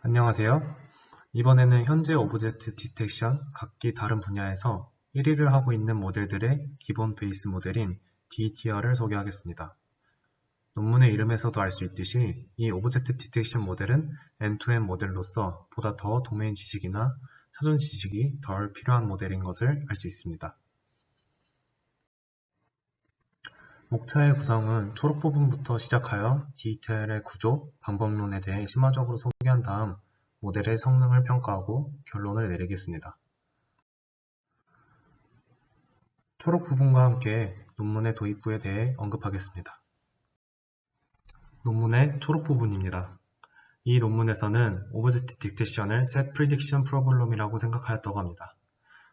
안녕하세요. 이번에는 현재 오브젝트 디텍션 각기 다른 분야에서 1위를 하고 있는 모델들의 기본 베이스 모델인 DTR을 소개하겠습니다. 논문의 이름에서도 알 수 있듯이 이 오브젝트 디텍션 모델은 end-to-end 모델로서 보다 더 도메인 지식이나 사전 지식이 덜 필요한 모델인 것을 알 수 있습니다. 목차의 구성은 초록 부분부터 시작하여 DTR의 구조, 방법론에 대해 심화적으로 소개한 다음 모델의 성능을 평가하고 결론을 내리겠습니다. 초록 부분과 함께 논문의 도입부에 대해 언급하겠습니다. 논문의 초록 부분입니다. 이 논문에서는 오브젝트 디텍션을 Set Prediction Problem이라고 생각하였다고 합니다.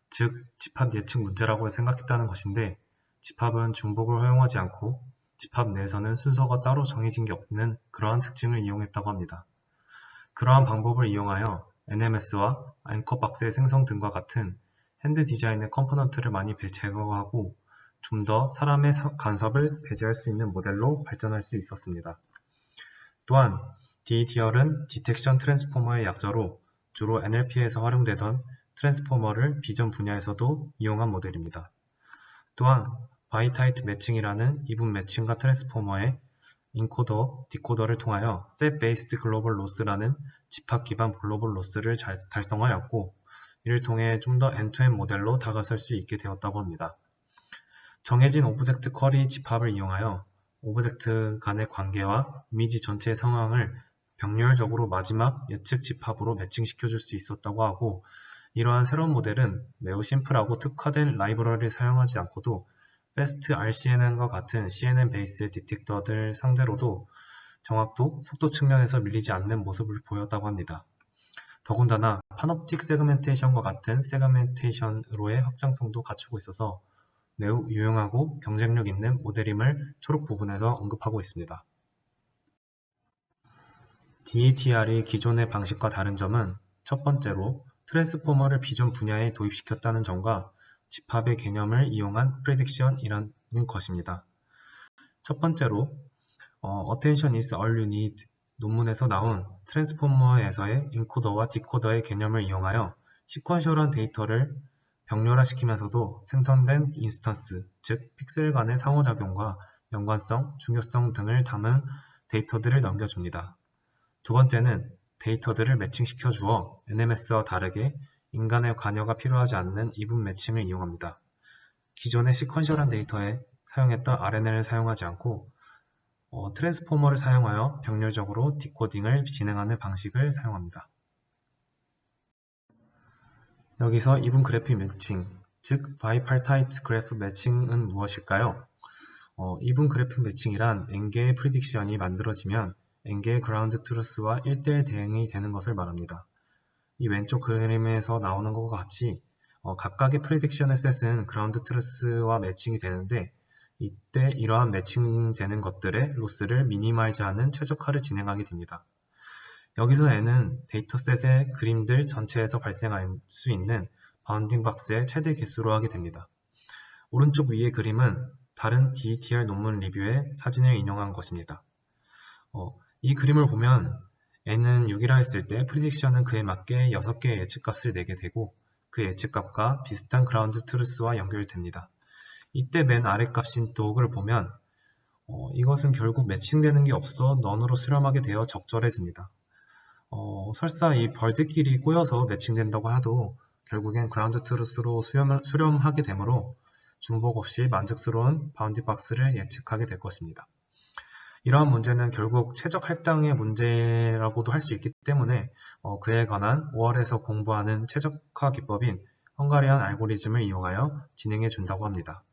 즉, 집합 예측 문제라고 생각했다는 것인데 집합은 중복을 허용하지 않고 집합 내에서는 순서가 따로 정해진 게 없는 그러한 특징을 이용했다고 합니다. 그러한 방법을 이용하여 NMS와 앵커박스의 생성 등과 같은 핸드 디자인의 컴포넌트를 많이 제거하고 좀 더 사람의 간섭을 배제할 수 있는 모델로 발전할 수 있었습니다. 또한 DTR은 디텍션 트랜스포머의 약자로 주로 NLP에서 활용되던 트랜스포머를 비전 분야에서도 이용한 모델입니다. 또한 바이타이트 매칭이라는 이분 매칭과 트랜스포머의 인코더, 디코더를 통하여 Set Based Global Loss라는 집합 기반 글로벌 로스를 달성하였고 이를 통해 좀 더 end-to-end 모델로 다가설 수 있게 되었다고 합니다. 정해진 오브젝트 쿼리 집합을 이용하여 오브젝트 간의 관계와 이미지 전체의 상황을 병렬적으로 마지막 예측 집합으로 매칭시켜줄 수 있었다고 하고 이러한 새로운 모델은 매우 심플하고 특화된 라이브러리를 사용하지 않고도 Fast RCNN과 같은 CNN 베이스의 디텍터들 상대로도 정확도, 속도 측면에서 밀리지 않는 모습을 보였다고 합니다. 더군다나 파놉틱 세그멘테이션과 같은 세그멘테이션으로의 확장성도 갖추고 있어서 매우 유용하고 경쟁력 있는 모델임을 초록 부분에서 언급하고 있습니다. DETR이 기존의 방식과 다른 점은 첫 번째로 트랜스포머를 비전 분야에 도입시켰다는 점과 집합의 개념을 이용한 프레딕션이라는 것입니다. 첫 번째로 Attention is all you need 논문에서 나온 트랜스포머에서의 인코더와 디코더의 개념을 이용하여 시퀀셜한 데이터를 병렬화시키면서도 생성된 인스턴스, 즉 픽셀 간의 상호작용과 연관성, 중요성 등을 담은 데이터들을 넘겨줍니다. 두 번째는 데이터들을 매칭시켜 주어 NMS와 다르게 인간의 관여가 필요하지 않는 이분 매칭을 이용합니다. 기존의 시퀀셜한 데이터에 사용했던 RNN을 사용하지 않고 트랜스포머를 사용하여 병렬적으로 디코딩을 진행하는 방식을 사용합니다. 여기서 이분 그래프 매칭, 즉 바이파르타이트 그래프 매칭은 무엇일까요? 이분 그래프 매칭이란 n개의 프리딕션이 만들어지면 n개의 그라운드 트루스와 1대1 대응이 되는 것을 말합니다. 이 왼쪽 그림에서 나오는 것과 같이 각각의 프리딕션의 셋은 그라운드 트루스와 매칭이 되는데 이때 이러한 매칭되는 것들의 로스를 미니마이즈하는 최적화를 진행하게 됩니다. 여기서 n은 데이터셋의 그림들 전체에서 발생할 수 있는 바운딩 박스의 최대 개수로 하게 됩니다. 오른쪽 위의 그림은 다른 DETR 논문 리뷰의 사진을 인용한 것입니다. 이 그림을 보면 n은 6이라 했을 때 프리딕션은 그에 맞게 6개의 예측값을 내게 되고 그 예측값과 비슷한 그라운드 트루스와 연결됩니다. 이때 맨 아래 값인 dog을 보면 이것은 결국 매칭되는 게 없어 넌으로 수렴하게 되어 적절해집니다. 설사 이 벌들끼리 꼬여서 매칭된다고 해도 결국엔 그라운드 트루스로 수렴하게 되므로 중복 없이 만족스러운 바운딩 박스를 예측하게 될 것입니다. 이러한 문제는 결국 최적 할당의 문제라고도 할 수 있기 때문에 그에 관한 5월에서 공부하는 최적화 기법인 헝가리안 알고리즘을 이용하여 진행해 준다고 합니다.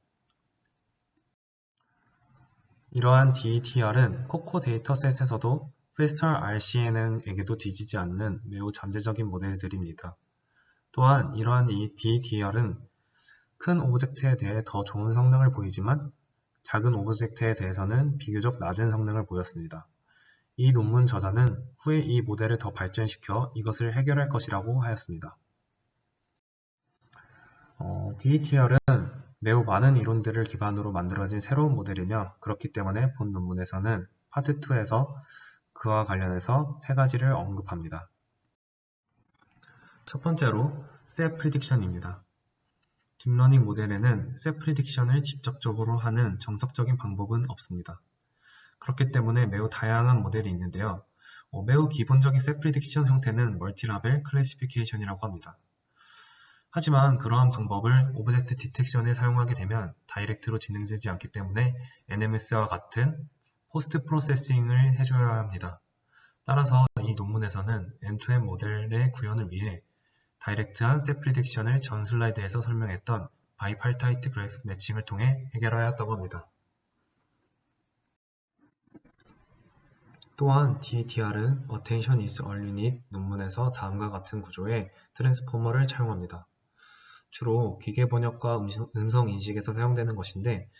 이러한 DETR은 코코 데이터셋에서도 Faster RCNN에게도 뒤지지 않는 매우 잠재적인 모델들입니다. 또한 이러한 DETR은 큰 오브젝트에 대해 더 좋은 성능을 보이지만 작은 오브젝트에 대해서는 비교적 낮은 성능을 보였습니다. 이 논문 저자는 후에 이 모델을 더 발전시켜 이것을 해결할 것이라고 하였습니다. DETR은 매우 많은 이론들을 기반으로 만들어진 새로운 모델이며 그렇기 때문에 본 논문에서는 파트 2에서 그와 관련해서 3가지를 언급합니다. 첫 번째로 셋 프리딕션입니다. 딥러닝 모델에는 셋 프리딕션을 직접적으로 하는 정석적인 방법은 없습니다. 그렇기 때문에 매우 다양한 모델이 있는데요. 매우 기본적인 셋 프리딕션 형태는 멀티라벨 클래시피케이션이라고 합니다. 하지만 그러한 방법을 오브젝트 디텍션에 사용하게 되면 다이렉트로 진행되지 않기 때문에 NMS와 같은 포스트 프로세싱을 해줘야 합니다. 따라서 이 논문에서는 end-to-end 모델의 구현을 위해 다이렉트한 셋 프리딕션을 전 슬라이드에서 설명했던 바이팔타이트 그래픽 매칭을 통해 해결하였다고 합니다. 또한 DETR은 Attention is all you need 논문에서 다음과 같은 구조의 트랜스포머를 차용합니다. 주로 기계 번역과 음성 인식에서 사용되는 것인데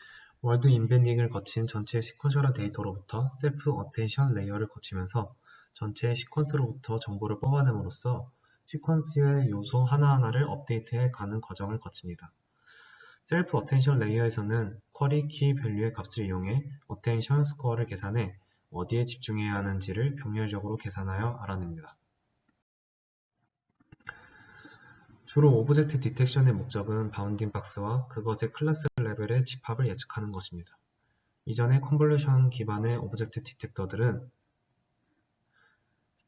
월드 인벤딩을 거친 전체 시퀀셜화 데이터로부터 셀프 어텐션 레이어를 거치면서 전체 시퀀스로부터 정보를 뽑아냄으로써 시퀀스의 요소 하나하나를 업데이트해 가는 과정을 거칩니다. 셀프 어텐션 레이어에서는 쿼리 키 밸류의 값을 이용해 어텐션 스코어를 계산해 어디에 집중해야 하는지를 병렬적으로 계산하여 알아냅니다. 주로 오브젝트 디텍션의 목적은 바운딩 박스와 그것의 클래스 레벨의 집합을 예측하는 것입니다. 이전의 컨볼루션 기반의 오브젝트 디텍터들은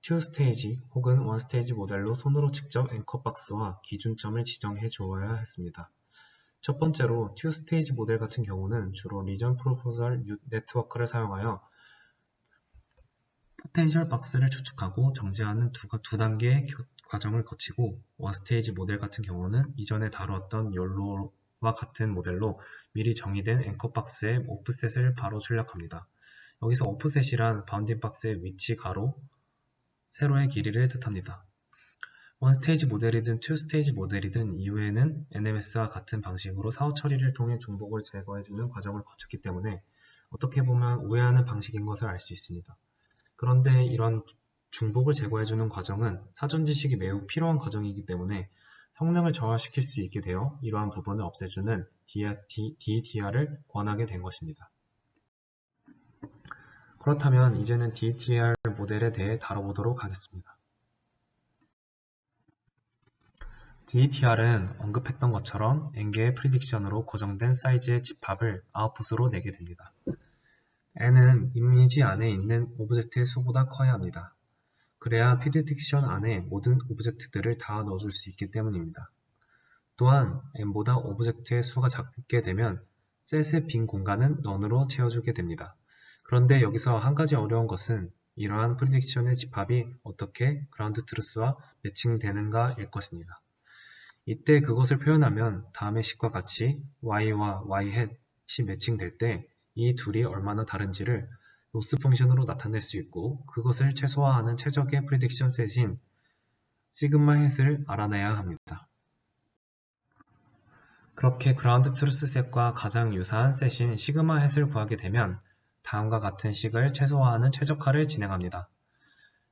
2스테이지 혹은 1스테이지 모델로 손으로 직접 앵커 박스와 기준점을 지정해 주어야 했습니다. 첫 번째로 2스테이지 모델 같은 경우는 주로 리전 프로포설 네트워크를 사용하여 포텐셜 박스를 추측하고 정제하는 두 단계의 과정을 거치고 원스테이지 모델 같은 경우는 이전에 다루었던 욜로와 같은 모델로 미리 정의된 앵커 박스의 오프셋을 바로 출력합니다. 여기서 오프셋이란 바운딩 박스의 위치 가로, 세로의 길이를 뜻합니다. 원스테이지 모델이든 투스테이지 모델이든 이후에는 NMS와 같은 방식으로 사후 처리를 통해 중복을 제거해주는 과정을 거쳤기 때문에 어떻게 보면 우회하는 방식인 것을 알 수 있습니다. 그런데 이런 중복을 제거해주는 과정은 사전 지식이 매우 필요한 과정이기 때문에 성능을 저하시킬 수 있게 되어 이러한 부분을 없애주는 DETR을 권하게 된 것입니다. 그렇다면 이제는 DETR 모델에 대해 다뤄보도록 하겠습니다. DETR은 언급했던 것처럼 n개의 프리딕션으로 고정된 사이즈의 집합을 아웃풋으로 내게 됩니다. n은 이미지 안에 있는 오브젝트의 수보다 커야 합니다. 그래야 프리딕션 안에 모든 오브젝트들을 다 넣어줄 수 있기 때문입니다. 또한 n보다 오브젝트의 수가 작게 되면 셋의 빈 공간은 none으로 채워주게 됩니다. 그런데 여기서 한 가지 어려운 것은 이러한 프리딕션의 집합이 어떻게 그라운드 트루스와 매칭되는가 일 것입니다. 이때 그것을 표현하면 다음의 식과 같이 y와 y-이 매칭될 때 이 둘이 얼마나 다른지를 로스 펑션으로 나타낼 수 있고 그것을 최소화하는 최적의 프리딕션 셋인 시그마 햇을 알아내야 합니다. 그렇게 그라운드 트루스 셋과 가장 유사한 셋인 시그마 햇을 구하게 되면 다음과 같은 식을 최소화하는 최적화를 진행합니다.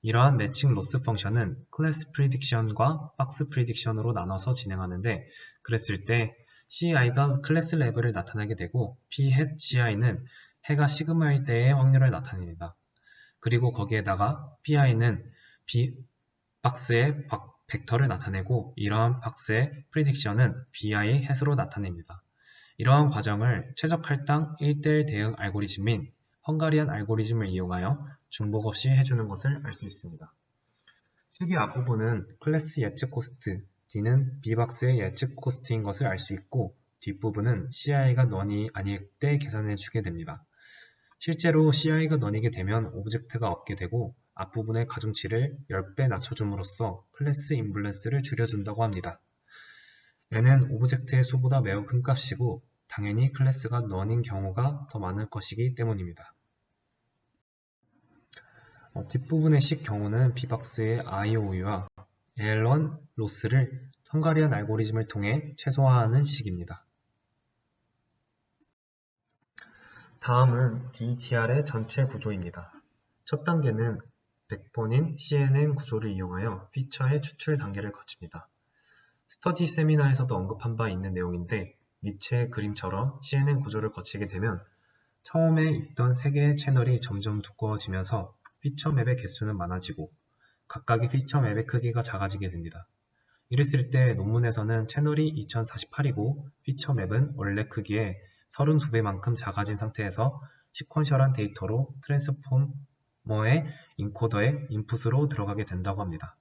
이러한 매칭 로스 펑션은 클래스 프리딕션과 박스 프리딕션으로 나눠서 진행하는데 그랬을 때 CI가 클래스 레벨을 나타내게 되고 P-hat CI는 해가 시그마일 때의 확률을 나타냅니다. 그리고 거기에다가 PI는 박스의 벡터를 나타내고 이러한 박스의 프리딕션은 BI 햇으로 나타냅니다. 이러한 과정을 최적 할당 1:1 대응 알고리즘인 헝가리안 알고리즘을 이용하여 중복 없이 해주는 것을 알 수 있습니다. 식의 앞부분은 클래스 예측 코스트, 뒤는 B박스의 예측 코스트인 것을 알 수 있고 뒷부분은 CI가 넌이 아닐 때 계산해 주게 됩니다. 실제로 CI가 넌이게 되면 오브젝트가 없게 되고 앞부분의 가중치를 10배 낮춰줌으로써 클래스 인블런스를 줄여준다고 합니다. n은 오브젝트의 수보다 매우 큰 값이고 당연히 클래스가 넌인 경우가 더 많을 것이기 때문입니다. 뒷부분의 식 경우는 B박스의 IOU와 AL1 로스를 헝가리안 알고리즘을 통해 최소화하는 식입니다. 다음은 DETR의 전체 구조입니다. 첫 단계는 백본인 CNN 구조를 이용하여 피처의 추출 단계를 거칩니다. 스터디 세미나에서도 언급한 바 있는 내용인데 밑의 그림처럼 CNN 구조를 거치게 되면 처음에 있던 3개의 채널이 점점 두꺼워지면서 피처 맵의 개수는 많아지고 각각의 피처 맵의 크기가 작아지게 됩니다. 이랬을 때 논문에서는 채널이 2048이고 피처 맵은 원래 크기의 32배만큼 작아진 상태에서 시퀀셜한 데이터로 트랜스포머의 인코더에 인풋으로 들어가게 된다고 합니다.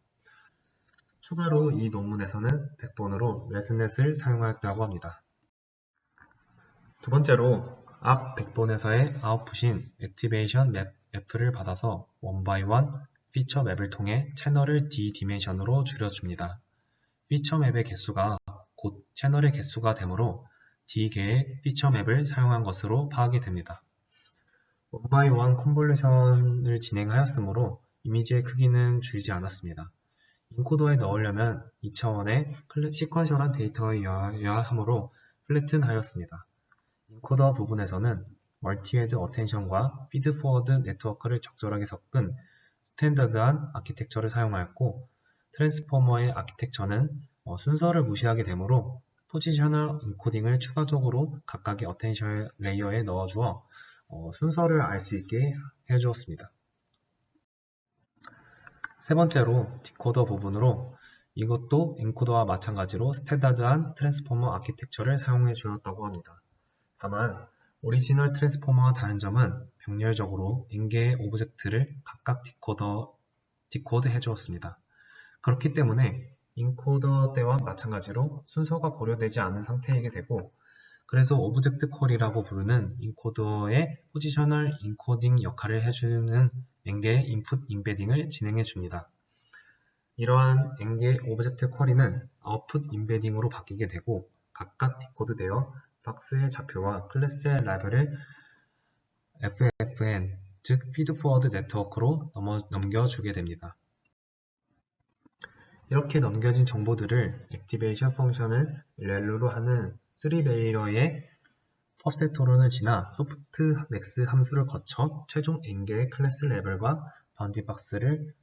추가로 이 논문에서는 백본으로 레스넷을 사용하였다고 합니다. 두 번째로 앞 백본에서의 아웃풋인 액티베이션 맵 F를 받아서 원바이원 피처 맵을 통해 채널을 D 디멘션으로 줄여줍니다. 피처 맵의 개수가 곧 채널의 개수가 되므로 D개의 피처 맵을 사용한 것으로 파악이 됩니다. 원바이원 컨볼루션을 진행하였으므로 이미지의 크기는 줄이지 않았습니다. 인코더에 넣으려면 2차원의 시퀀셜한 데이터여야 하므로 플래튼하였습니다. 인코더 부분에서는 멀티헤드 어텐션과 피드포워드 네트워크를 적절하게 섞은 스탠더드한 아키텍처를 사용하였고 트랜스포머의 아키텍처는 순서를 무시하게 되므로 포지셔널 인코딩을 추가적으로 각각의 어텐션 레이어에 넣어주어 순서를 알 수 있게 해주었습니다. 세 번째로 디코더 부분으로 이것도 엔코더와 마찬가지로 스탠다드한 트랜스포머 아키텍처를 사용해 주었다고 합니다. 다만 오리지널 트랜스포머와 다른 점은 병렬적으로 n개의 오브젝트를 각각 디코드 해주었습니다. 그렇기 때문에 인코더 때와 마찬가지로 순서가 고려되지 않은 상태이게 되고 그래서 오브젝트 콜이라고 부르는 인코더의 포지셔널 인코딩 역할을 해주는 n개의 인풋 임베딩을 진행해 줍니다. 이러한 n개의 오브젝트 쿼리는 아웃풋 임베딩으로 바뀌게 되고 각각 디코드되어 박스의 좌표와 클래스의 레벨을 FFN, 즉 피드포워드 네트워크로 넘겨주게 됩니다. 이렇게 넘겨진 정보들을 액티베이션 펑션을 렐로로 하는 3레이어의 퍼셋토론을 지나 소프트 맥스 함수를 거쳐 최종 n개의 클래스 레벨과 바운딩 박스를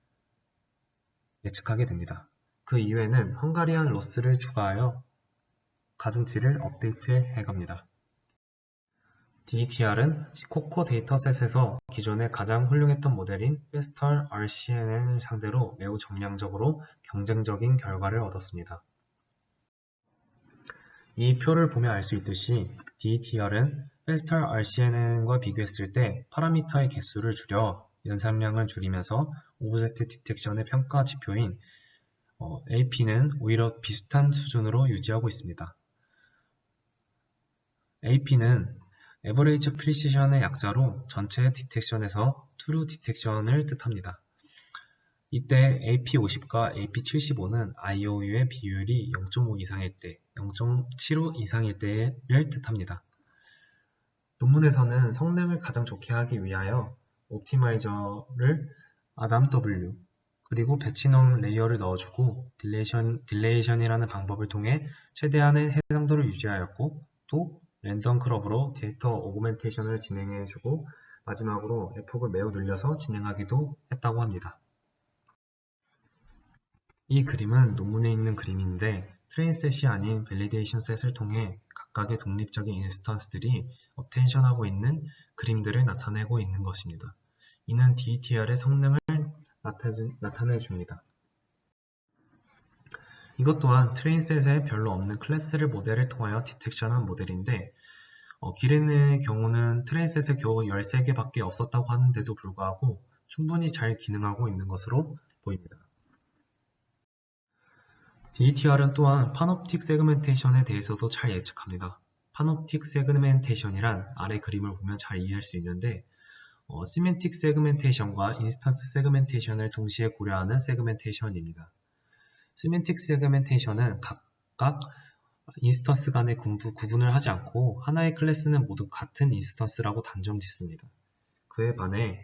예측하게 됩니다. 그 이후에는 헝가리안 로스를 추가하여 가중치를 업데이트해 갑니다. DETR은 코코 데이터셋에서 기존의 가장 훌륭했던 모델인 페스털 RCN을 상대로 매우 정량적으로 경쟁적인 결과를 얻었습니다. 이 표를 보면 알 수 있듯이 DETR은 페스털 RCN과 비교했을 때 파라미터의 개수를 줄여 연산량을 줄이면서 오브젝트 디텍션의 평가 지표인 AP는 오히려 비슷한 수준으로 유지하고 있습니다. AP는 Average Precision의 약자로 전체 디텍션에서 True Detection을 뜻합니다. 이때 AP50과 AP75는 IOU의 비율이 0.5 이상일 때, 0.75 이상일 때를 뜻합니다. 논문에서는 성능을 가장 좋게 하기 위하여 옵티마이저를 ADAM-W 그리고 배치형 레이어를 넣어주고 딜레이션이라는 방법을 통해 최대한의 해상도를 유지하였고 또 랜덤 크롭으로 데이터 오그멘테이션을 진행해주고 마지막으로 에폭을 매우 늘려서 진행하기도 했다고 합니다. 이 그림은 논문에 있는 그림인데 트레인셋이 아닌 밸리데이션 셋을 통해 각각의 독립적인 인스턴스들이 어텐션하고 있는 그림들을 나타내고 있는 것입니다. 이는 DETR의 성능을 나타내줍니다. 이것 또한 트레인셋에 별로 없는 클래스를 모델을 통하여 디텍션한 모델인데 기린의 경우는 트레인셋에 겨우 13개밖에 없었다고 하는데도 불구하고 충분히 잘 기능하고 있는 것으로 보입니다. DETR은 또한 파놉틱 세그멘테이션에 대해서도 잘 예측합니다. 파놉틱 세그멘테이션이란 아래 그림을 보면 잘 이해할 수 있는데 시멘틱 세그멘테이션과 인스턴스 세그멘테이션을 동시에 고려하는 세그멘테이션입니다. 시멘틱 세그멘테이션은 각각 인스턴스 간의 구분을 하지 않고 하나의 클래스는 모두 같은 인스턴스라고 단정 짓습니다. 그에 반해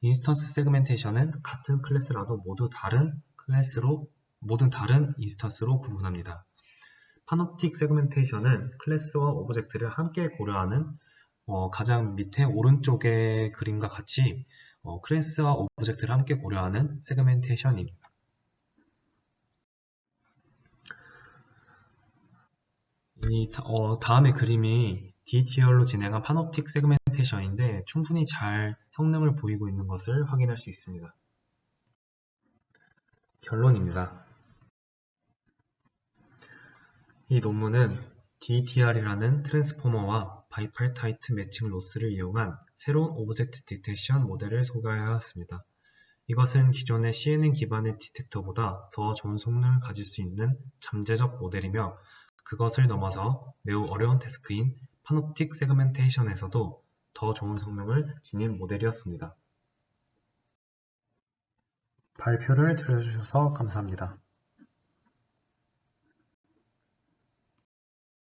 인스턴스 세그멘테이션은 같은 클래스라도 모두 다른 인스턴스로 구분합니다. 파놉틱 세그멘테이션은 클래스와 오브젝트를 함께 고려하는 가장 밑에 오른쪽의 그림과 같이 클래스와 오브젝트를 함께 고려하는 세그멘테이션입니다. 다음의 그림이 DETR로 진행한 파놉틱 세그멘테이션인데 충분히 잘 성능을 보이고 있는 것을 확인할 수 있습니다. 결론입니다. 이 논문은 DTR이라는 트랜스포머와 바이팔타이트 매칭 로스를 이용한 새로운 오브젝트 디텍션 모델을 소개하였습니다. 이것은 기존의 CNN 기반의 디텍터보다 더 좋은 성능을 가질 수 있는 잠재적 모델이며 그것을 넘어서 매우 어려운 태스크인 파놉틱 세그멘테이션에서도 더 좋은 성능을 지닌 모델이었습니다. 발표를 들어주셔서 감사합니다.